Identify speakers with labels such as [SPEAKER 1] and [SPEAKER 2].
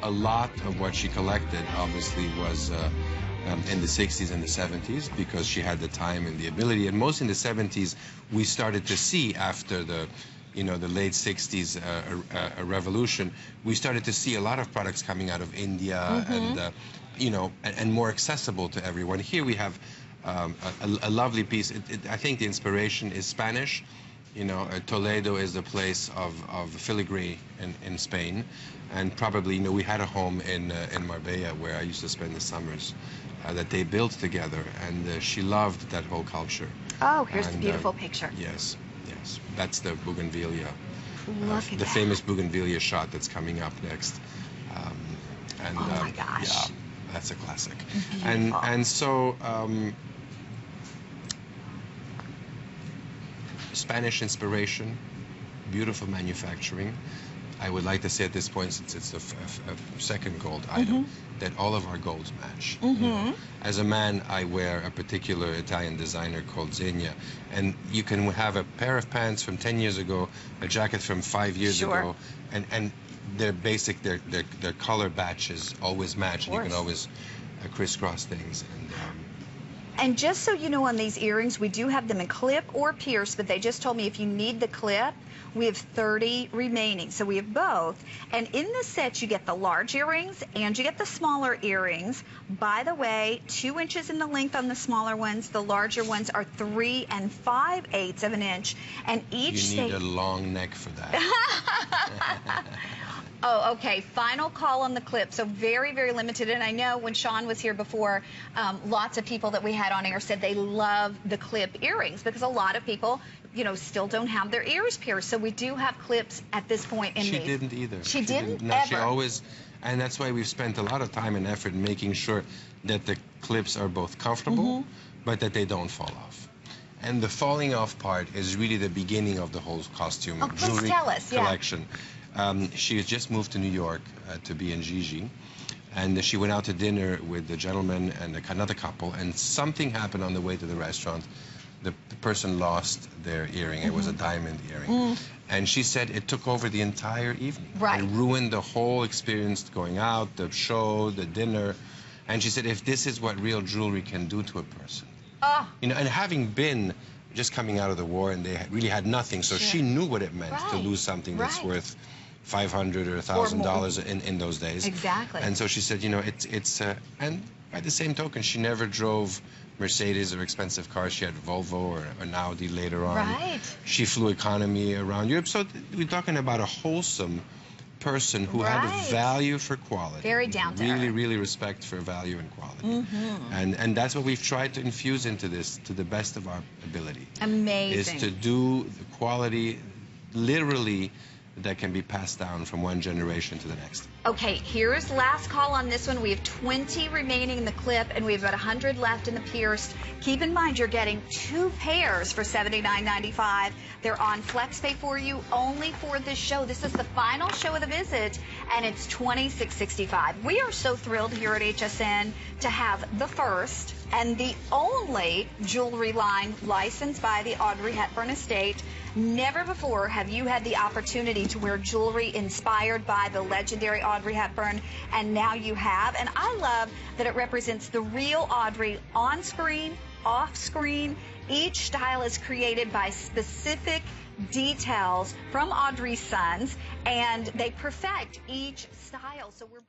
[SPEAKER 1] a lot of what she collected obviously was in the 60s and the 70s because she had the time and the ability. And most in the 70s, we started to see after the late 60s revolution, we started to see a lot of products coming out of India and more accessible to everyone. Here we have a lovely piece. I think the inspiration is Spanish. Toledo is the place of filigree in Spain, and probably we had a home in Marbella where I used to spend the summers that they built together, and she loved that whole culture.
[SPEAKER 2] Oh, here's the beautiful picture.
[SPEAKER 1] Yes, yes, that's the bougainvillea.
[SPEAKER 2] Look at
[SPEAKER 1] the famous bougainvillea shot that's coming up next.
[SPEAKER 2] Oh my gosh.
[SPEAKER 1] Yeah, that's a classic.
[SPEAKER 2] Beautiful.
[SPEAKER 1] And so. Spanish inspiration, beautiful manufacturing. I would like to say at this point, since it's a second gold item, that all of our golds match. As a man, I wear a particular Italian designer called Zegna, and you can have a pair of pants from 10 years ago, a jacket from 5 years ago, and their color batches always match, and you can always crisscross things.
[SPEAKER 2] And just so you know, on these earrings, we do have them in clip or pierce, but they just told me if you need the clip, we have 30 remaining. So we have both. And in the set, you get the large earrings and you get the smaller earrings. By the way, 2 inches in the length on the smaller ones. The larger ones are 3 5/8 of an inch. And each
[SPEAKER 1] You need a long neck for that.
[SPEAKER 2] Oh, okay. Final call on the clip. So very, very limited. And I know when Sean was here before, lots of people that we had on air said they love the clip earrings because a lot of people, still don't have their ears pierced. So we do have clips at this point in these.
[SPEAKER 1] She didn't either.
[SPEAKER 2] She didn't?
[SPEAKER 1] No,
[SPEAKER 2] Ever?
[SPEAKER 1] she always, and that's why we've spent a lot of time and effort making sure that the clips are both comfortable, but that they don't fall off. And the falling off part is really the beginning of the whole costume jewelry collection. She has just moved to New York to be in Gigi, and she went out to dinner with the gentleman and another couple, and something happened on the way to the restaurant. The person lost their earring. It was a diamond earring. And she said it took over the entire evening.
[SPEAKER 2] Right.
[SPEAKER 1] It ruined the whole experience going out, the show, the dinner. And she said, if this is what real jewelry can do to a person. And having been just coming out of the war, and they really had nothing, so she knew what it meant to lose something that's worth $500 or $1,000 in those days.
[SPEAKER 2] Exactly.
[SPEAKER 1] And so she said, and by the same token, she never drove Mercedes or expensive cars. She had Volvo or an Audi later on.
[SPEAKER 2] Right.
[SPEAKER 1] She flew economy around Europe. So we're talking about a wholesome person who had a value for quality.
[SPEAKER 2] Very down to
[SPEAKER 1] Really,
[SPEAKER 2] earth.
[SPEAKER 1] really respect for value and quality. And that's what we've tried to infuse into this to the best of our ability.
[SPEAKER 2] Amazing.
[SPEAKER 1] Is to do the quality literally that can be passed down from one generation to the next.
[SPEAKER 2] Okay, here's last call on this one. We have 20 remaining in the clip, and we have about 100 left in the pierced. Keep in mind, you're getting 2 pairs for $79.95. They're on FlexPay for you only for this show. This is the final show of the visit, and it's $26.65. We are so thrilled here at HSN to have the first and the only jewelry line licensed by the Audrey Hepburn estate. Never before have you had the opportunity to wear jewelry inspired by the legendary Audrey Hepburn, and now you have. And I love that it represents the real Audrey on screen, off screen. Each style is created by specific details from Audrey's sons, and they perfect each style. So we're